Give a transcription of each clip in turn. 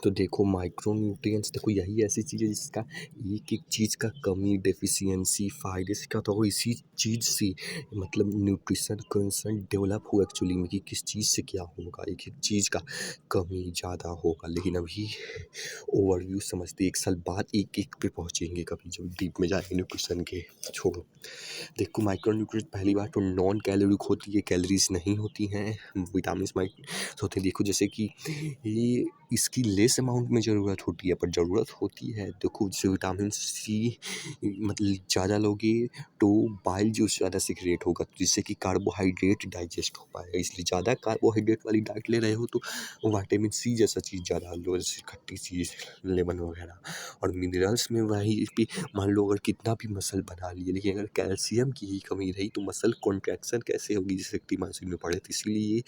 तो देखो माइक्रोन्यूट्रिएंट्स देखो यही ऐसी चीज़ है जिसका एक-एक चीज़ का कमी, डेफिशिएंसी, फ़ायदे से क्या होता होगा इसी चीज़ से मतलब न्यूट्रिशन कंसेंट डेवलप हुआ एक्चुअली में कि किस चीज़ से क्या होगा, एक-एक चीज़ का कमी ज़्यादा होगा। लेकिन अभी ओवरव्यू समझते 1 साल बाद एक-एक पे पहुँचेंगे कभी जब डीप में जाएँगे न्यूट्रिशन के। छोड़ो। देखो माइक्रोन्यूट्रिएंट पहली बात तो नॉन कैलोरिक होती है, कैलोरीज़ नहीं होती हैं, विटामिन्स होते हैं। देखो जैसे कि ये इसकी लेस अमाउंट में ज़रूरत होती है पर ज़रूरत होती है। देखो जैसे विटामिन सी मतलब ज़्यादा लोगे तो बाइल जूस ज़्यादा सीक्रेट होगा जिससे कि कार्बोहाइड्रेट डाइजेस्ट हो पाएगा, इसलिए ज़्यादा कार्बोहाइड्रेट वाली डाइट ले रहे हो तो विटामिन सी जैसा चीज़ ज़्यादा लो, जैसे खट्टी चीज़, लेमन वगैरह। और मिनरल्स में वही पे मान लो अगर कितना भी मसल बना लिए लेकिन अगर कैल्शियम की ही कमी रही तो मसल कॉन्ट्रैक्शन कैसे होगी, जैसे शक्तिमान में पढ़े, तो इसलिए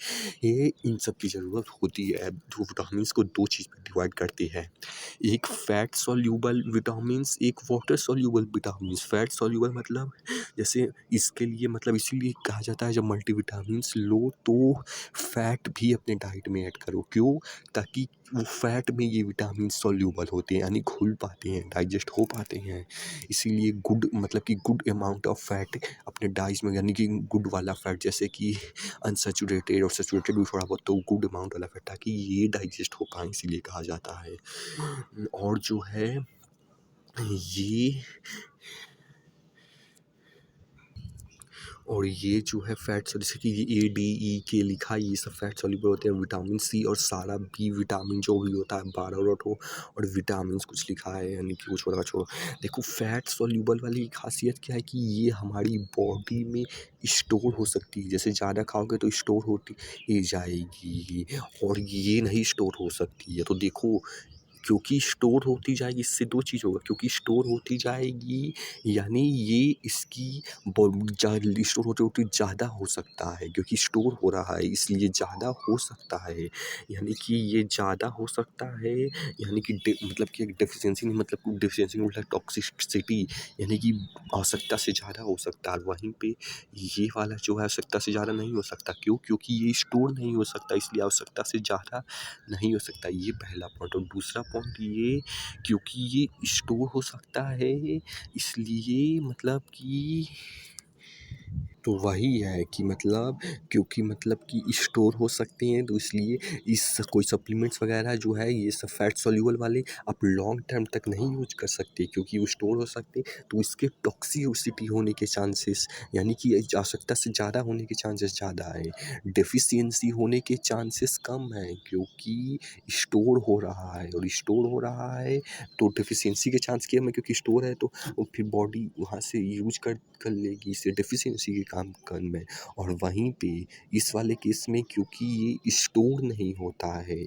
ये इन सब की ज़रूरत होती है। जो विटामिन्स को 2 चीज़ में डिवाइड करते हैं, एक फैट सॉल्यूबल विटामिन्स, एक water soluble vitamins. Fat soluble मतलब जैसे इसके लिए मतलब इसीलिए कहा जाता है जब मल्टीविटामिन्स लो तो फैट भी अपने डाइट में ऐड करो। क्यों? ताकि वो फैट में ये विटामिन सॉल्यूबल होते हैं यानी घुल पाते हैं, डाइजेस्ट हो पाते हैं। इसीलिए गुड मतलब कि गुड अमाउंट ऑफ फैट अपने डाइट में यानी कि गुड वाला फैट जैसे कि अनसैचुरेटेड और सैचुरेटेड भी थोड़ा बहुत तो गुड अमाउंट वाला फैट ताकि ये डाइजेस्ट हो पाए इसीलिए कहा जाता है। और जो है ये और ये जो है फैट जैसे कि ये ए डी ई के लिखा है ये सब फैट सॉल्यूबल होते हैं। विटामिन सी और सारा बी विटामिन जो भी होता है 12 और विटामिन कुछ लिखा है यानी कि कुछ होगा छोड़ो। देखो फैट सॉल्यूबल वाली खासियत क्या है कि ये हमारी बॉडी में स्टोर हो सकती है, जैसे ज़्यादा खाओगे तो स्टोर होती ही जाएगी और ये नहीं स्टोर हो सकती है। तो देखो क्योंकि स्टोर होती जाएगी इससे 2 चीज़ होगा, क्योंकि स्टोर होती जाएगी यानी ये इसकी स्टोर होते होते ज़्यादा हो सकता है, क्योंकि स्टोर हो रहा है इसलिए ज़्यादा हो सकता है। यानी कि ये ज़्यादा हो सकता है यानी कि मतलब कि डेफिशिएंसी नहीं मतलब डेफिशिएंसी मतलब टॉक्सिसिटी यानी कि आवश्यकता से ज़्यादा हो सकता है। वहीं पे ये वाला जो है आवश्यकता से ज़्यादा नहीं हो सकता। क्यों? क्योंकि ये स्टोर नहीं हो सकता इसलिए आवश्यकता से ज़्यादा नहीं हो सकता। ये पहला पॉइंट। और दूसरा पॉइंट ये क्योंकि ये स्टोर हो सकता है इसलिए मतलब कि तो वही है कि मतलब क्योंकि मतलब कि स्टोर हो सकते हैं तो इसलिए इस कोई सप्लीमेंट्स वगैरह जो है ये सब फैट सॉल्यूबल वाले आप लॉन्ग टर्म तक नहीं यूज कर सकते क्योंकि वो स्टोर हो सकते तो इसके टॉक्सिसिटी होने के चांसेस यानी कि आवश्यकता से ज़्यादा होने के चांसेस ज़्यादा है। डेफिशिएंसी होने के चांसेस कम है क्योंकि स्टोर हो रहा है और स्टोर हो रहा है तो डेफिशिएंसी के चांस कम है क्योंकि स्टोर है तो फिर बॉडी वहाँ से यूज कर लेगी, इससे डेफिशिएंसी के काम कम है। और वहीं पे इस वाले केस में क्योंकि ये स्टोर नहीं होता है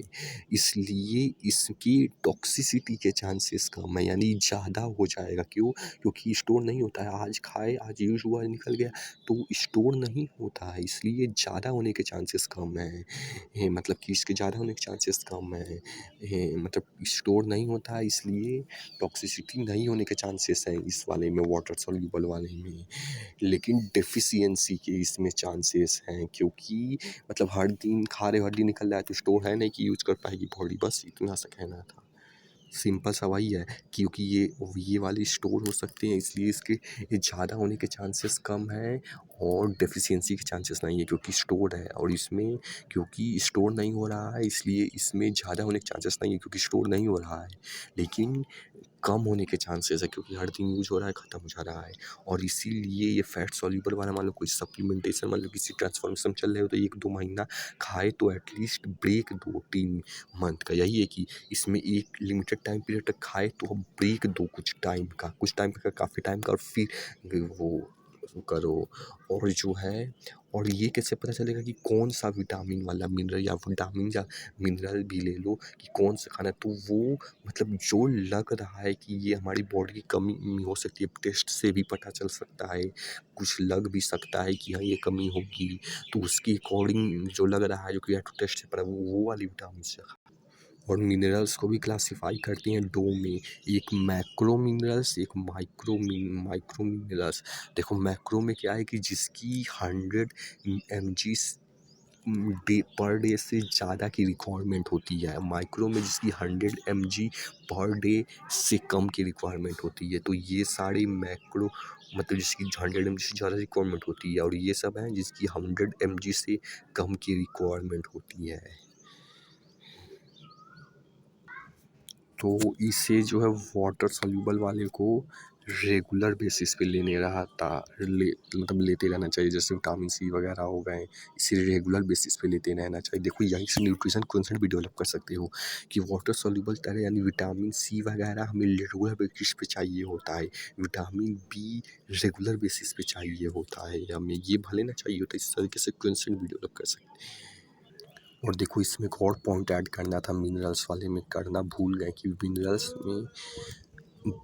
इसलिए इसकी टॉक्सिसिटी के चांसेस कम है यानी ज़्यादा हो जाएगा। क्यों? क्योंकि स्टोर नहीं होता है, आज खाए आज यूज हुआ निकल गया तो स्टोर नहीं होता है इसलिए ज़्यादा होने के चांसेस कम है। मतलब कि इसके ज़्यादा होने के चांसेस कम है। मतलब स्टोर नहीं होता है इसलिए टॉक्सिसिटी नहीं होने के चांसेस हैं इस वाले में वाटर सॉल्यूबल वाले में। लेकिन डेफिशिएंसी के इसमें चांसेस हैं क्योंकि मतलब हर दिन खा रहे हो हर दिन निकल रहा है तो स्टोर है नहीं कि यूज कर पाएगी बॉडी, बस इतना सा कहना था। सिंपल सा वही है क्योंकि ये वाले स्टोर हो सकते हैं इसलिए इसके ये ज़्यादा होने के चांसेस कम हैं और डेफिशिएंसी के चांसेस नहीं है क्योंकि स्टोर है। और इसमें क्योंकि स्टोर नहीं हो रहा है इसलिए इसमें ज़्यादा होने के चांसेस नहीं है क्योंकि स्टोर नहीं हो रहा है, लेकिन कम होने के चांसेस है क्योंकि हर दिन यूज हो रहा है ख़त्म हो जा रहा है। और इसीलिए ये फैट सॉल्यूबल वाला मान लो कोई सप्लीमेंटेशन मतलब किसी ट्रांसफॉर्मेशन चल रहे हो तो 1-2 महीना खाए तो एटलीस्ट ब्रेक दो 3 मंथ का। यही है कि इसमें एक लिमिटेड टाइम पीरियड तक खाए तो अब ब्रेक दो कुछ टाइम का काफ़ी टाइम का और फिर वो करो। और जो है और ये कैसे पता चलेगा कि कौन सा विटामिन वाला मिनरल या मिनरल भी ले लो कि कौन सा खाना है तो वो मतलब जो लग रहा है कि ये हमारी बॉडी की कमी हो सकती है टेस्ट से भी पता चल सकता है, कुछ लग भी सकता है कि हाँ ये कमी होगी तो उसके अकॉर्डिंग जो लग रहा है जो कि टेस्ट से पता वो वाली विटामिन से। और मिनरल्स को भी क्लासिफाई करते हैं 2 में, एक मैक्रो मिनरल्स एक माइक्रो मिनरल्स। देखो मैक्रो में क्या है कि जिसकी 100 mg डे पर डे से ज़्यादा की रिक्वायरमेंट होती है, माइक्रो में जिसकी 100 mg पर डे से कम की रिक्वायरमेंट होती है। तो ये सारे मैक्रो मतलब जिसकी 100 mg से ज़्यादा रिक्वायरमेंट होती है, और ये सब हैं जिसकी 100 mg से कम की रिक्वायरमेंट होती है। तो इसे जो है वाटर सॉल्यूबल वाले को रेगुलर बेसिस पे लेते रहना चाहिए, जैसे विटामिन सी वगैरह हो गए, इसे रेगुलर बेसिस पे लेते रहना चाहिए। देखो यहीं से न्यूट्रिशन कॉन्सेप्ट भी डेवलप कर सकते हो कि वाटर सॉल्यूबल तरह यानी विटामिन सी वगैरह हमें रेगुलर बेसिस पे चाहिए होता है, विटामिन बी रेगुलर बेसिस पे चाहिए होता है, हमें ये भले ना चाहिए होता, इस तरीके से कॉन्सेप्ट भी डेवलप कर सकते हैं। और देखो इसमें एक और पॉइंट ऐड करना था, मिनरल्स वाले में करना भूल गए कि मिनरल्स में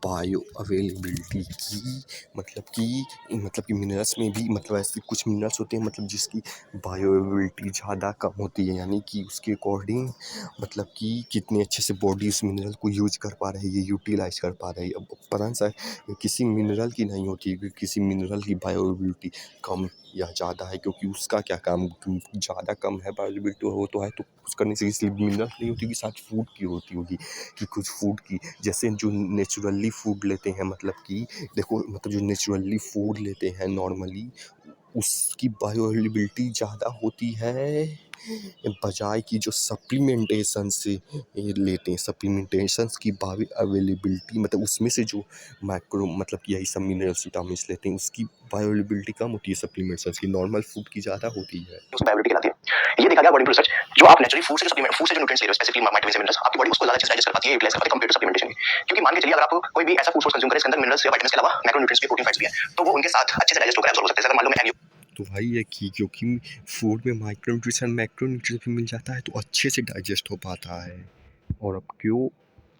बायो अवेलेबिलिटी की मतलब कि मिनरल्स में भी मतलब ऐसे कुछ मिनरल्स होते हैं मतलब जिसकी बायो अवेलेबिलिटी ज़्यादा कम होती है, यानी कि उसके अकॉर्डिंग मतलब कि कितने अच्छे से बॉडी उस मिनरल को यूज कर पा रही है, यूटिलाइज कर पा रही है। अब पता सा किसी मिनरल की नहीं होती है, किसी मिनरल की बायो अवेलेबिलिटी कम या ज़्यादा है, क्योंकि उसका क्या काम ज़्यादा कम है बायो अवेलेबिलिटी हो तो है तो कुछ करने से इसलिए मिनरल नहीं होती कि साथ फूड की होती होगी कि कुछ फूड की जैसे जो नेचुरली फूड लेते हैं मतलब कि देखो मतलब जो नेचुरली फूड लेते हैं नॉर्मली उसकी बायो अवेलेबिलिटी ज़्यादा होती है बजाय की जो सप्लीमेंटेशन से ये लेते हैं, सप्लीमेंटेशंस की बायो अवेलेबिलिटी मतलब उसमें से जो माइक्रो मतलब कि यही सब मिनरल्स विटामिन्स लेते हैं उसकी बायो अवेलेबिलिटी कम होती है सप्लीमेंट्स की, नॉर्मल फूड की ज़्यादा होती है। उसकी बायोएबिलिटी कहलाती है। ये देखा गया अकॉर्डिंग टू रिसर्च, जो आप नेचुरली फूड से जो न्यूट्रिएंट्स ले रहे हो स्पेसिफिकली विटामिन्स एंड मिनरल्स, आपकी बॉडी उसको ज्यादा अच्छे से डाइजेस्ट कर पाती है, यूटिलाइज कर पाती है कंपेयर टू सप्लीमेंटेशन। क्योंकि मान के चलिए अगर आप कोई भी ऐसा फूड सोर्स कंज्यूम करें इसके अंदर मिनरल्स या विटामिन्स के अलावा मैक्रोन्यूट्रिएंट्स भी, प्रोटीन फैट्स भी है, तो वो उनके साथ अच्छे से डाइजेस्ट होकर एब्जॉर्ब हो सकते हैं। अगर मान लो मैं एग तो भाई ये कि क्योंकि फूड में माइक्रो न्यूट्रिशन मैक्रो न्यूट्रिशन भी मिल जाता है तो अच्छे से डाइजेस्ट हो पाता है। और अब क्यों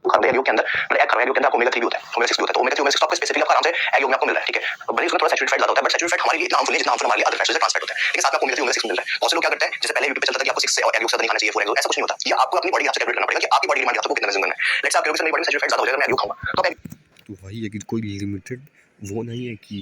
खाते हैं एग के अंदर, मतलब एग खा रहे हैं एग के अंदर आपको ओमेगा 3 भी होता है, ओमेगा 6 भी होता है, तो ओमेगा 3 ओमेगा 6 आपको स्पेसिफिकली आप आराम से एग योग में आपको मिल रहा है, ठीक है। भले ही उसमें थोड़ा सैचुरेटेड फैट ज्यादा होता है, बट सैचुरेटेड फैट हमारे लिए इतना हार्मफुल नहीं जितना हार्मफुल हमारे लिए अदर फैट्स से ट्रांस फैट होता है, लेकिन साथ में आपको ओमेगा 3 ओमेगा 6 मिल रहा है। बहुत से लोग क्या करते हैं, जैसे पहले यूट्यूब पे चलता था कि आपको 6 से और एग योग से नहीं खाना चाहिए, 4 एग योग, ऐसा कुछ नहीं होता। ये आपको अपनी बॉडी आपसे कैलकुलेट करना पड़ेगा कि आपकी बॉडी डिमांड आपको कितना कंज्यूम करना है। लेट्स से आपके मेरी बॉडी में सैचुरेटेड फैट ज्यादा हो जाएगा, मैं एग योग खाऊंगा तो तो भाई लेकिन कोई लिमिटेड वो नहीं है कि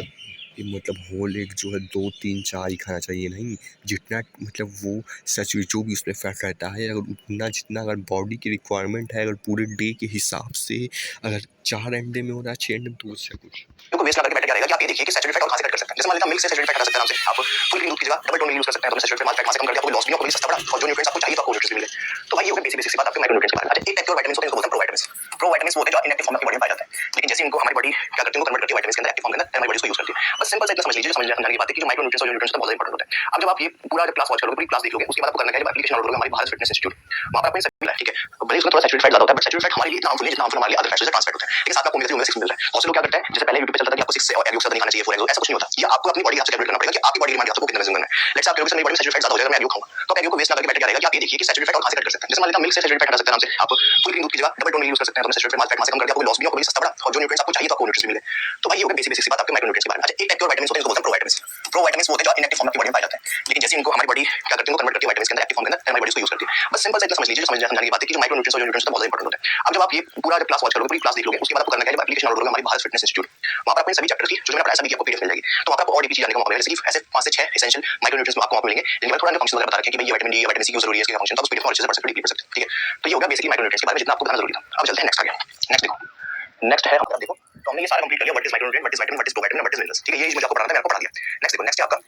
मतलब होल एग जो है 2 3 4 ही खाना चाहिए, नहीं जितना मतलब वो सैचुरेट जो भी उसमें फैट रहता है अगर उतना जितना अगर बॉडी की रिक्वायरमेंट है अगर पूरे डे के हिसाब से अगर 4 अंडे में हो रहा है 6 अंडे में तो उससे कुछ को वेस्ट ना करके बेटर क्या रहेगा कि आप ये देखिए कि सैचुरेटेड फैट और कहां से कट कर सकते हैं। जैसे मान लीजिए मिल्क से सैचुरेटेड फैट हटा सकते हैं आराम से, आप फुल क्रीम दूध की जगह डबल टोन मिल्क यूज कर सकते हैं, तो सैचुरेटेड फैट से कम करके आपको लॉस भी आपको सस्ता पड़ा और जो न्यूट्रिएंट्स आपको चाहिए तो आपको न्यूट्रिएंट्स मिले। तो भाई ये हो गई बेसिक सी बात आपके माइक्रोन्यूट्रिएंट्स के बारे में। अच्छा एक टाइप के और विटामिन्स होते हैं इनको बोलते हैं प्रोविटामिन्स। प्रोविटामिन्स वो होते हैं जो इनएक्टिव फॉर्म में बॉडी में पाए जाते हैं, लेकिन जैसे इनको हमारी बॉडी क्या करती है वो कन्वर्ट करती है विटामिन्स के अंदर, एक्टिव फॉर्म के अंदर हमारी बॉडी उसको यूज करती है। बस सिंपल सा इतना समझ लीजिए, समझने की बात है कि जो माइक्रोन्यूट्रिएंट्स और न्यूट्रिएंट्स बहुत इंपॉर्टेंट होते हैं। अब जब आप ये पूरा क्लास वॉच करोगे, पूरी क्लास देख लोगे, उसके बाद आपको करना क्या है, एप्लीकेशन डाउनलोड करोगे हमारी भारत फिटनेस इंस्टीट्यूट, वहां पर आपको सब मिला है, ठीक है। भले उसमें थोड़ा सैचुरेटेड फैट ज्यादा होता है, बट सैचुरेटेड फैट हमारे लिए इतना हार्मफुल नहीं जितना हार्मफुल हमारे लिए अदर फैट्स से ट्रांस फैट होता है, लेकिन साथ में आपको ओमेगा 3 ओमेगा 6 मिल रहा है। बहुत से लोग क्या करते हैं, जैसे पहले यूट्यूब पे चलता था कि आपको 6 और एग योग से नहीं खाना चाहिए, 4 एग योग, ऐसा कुछ नहीं होता। ये आपको अपनी बॉडी आपसे कैलकुलेट करना पड़ेगा कि आपकी बॉडी डिमांड आपको कितना कंज्यूम करना है। लेट्स से आपके मेरी बॉडी में सैचुरेटेड फैट ज्यादा हो जाएगा, मैं एग योग खाऊंगा तो आप एग योग को वेस्ट ना करके बेटर क्या रहेगा कि आप ये देखिए कि सैचुरेटेड फैट और कहां से कट कर सकते हैं। जैसे मान लीजिए मिल्क से सैचुरेटेड फैट हटा सकते हैं आराम से, आप फुल क्रीम दूध की जगह डबल टोन मिल्क यूज कर सकते हैं, तो सैचुरेटेड फैट से कम करके आपको लॉस भी आपको सस्ता पड़ा और जो न्यूट्रिएंट्स आपको चाहिए तो आपको न्यूट्रिएंट्स मिले। तो भाई ये हो गई बेसिक सी बात आपके माइक्रोन्यूट्रिएंट्स के बारे में। अच्छा एक टाइप के और विटामिन्स होते हैं इनको बोलते हैं प्रोविटामिन्स। प्रोविटामिन्स वो होते हैं जो इनएक्टिव फॉर्म में बॉडी में पाए जाते हैं, लेकिन जैसे इनको हमारी बॉडी क्या करती है वो कन्वर्ट करती है विटामिन्स के अंदर, एक्टिव फॉर्म के अंदर हमारी बॉडी उसको यूज करती है। बस सिंपल सा इतना समझ लीजिए, समझने की बात है कि जो माइक्रोन्यूट्रिएंट्स और न्यूट्रिएंट्स बहुत इंपॉर्टेंट होते हैं। अब जब आप ये पूरा क्लास वॉच करोगे, पूरी क्लास देख लोगे, उसके बाद आपको करना क्या है, एप्लीकेशन डाउनलोड करोगे हमारी भारत फिटनेस इंस्टीट्यूट, वहां पर आपको इन सभी चैप्टर्स की जो मैंने पढ़ाया सभी की आपको पीडीएफ मिल जाएगी। तो वहां पर आपको और डीपली जानने का मौका मिलेगा, जैसे कि ऐसे 5 से 6 एसेंशियल माइक्रोन्यूट्रिएंट्स आपको वहां पे मिलेंगे, जिनमें थोड़ा फंक्शन वगैरह बता रखे हैं कि भाई ये विटामिन डी या विटामिन सी क्यों जरूरी है, इसके क्या फंक्शन, तो आप उस पीडीएफ को अच्छे से पढ़ सकते हो, डीपली पढ़ सकते हो, ठीक है। तो ये होगा बेसिकली माइक्रोन्यूट्रिएंट्स के बारे में जितना आपको जानना जरूरी था। अब चलते हैं नेक्स्ट आ गया, नेक्स्ट देखो, नेक्स्ट है आप देखो, तो हमने ये सारा कंप्लीट कर लिया, what is micronutrient, what is vitamin, what is provitamin, what is minerals, ठीक है। ये मुझे आपको पढ़ाना था, मैंने आपको पढ़ा दिया। नेक्स्ट देखो, नेक्स्ट है आपका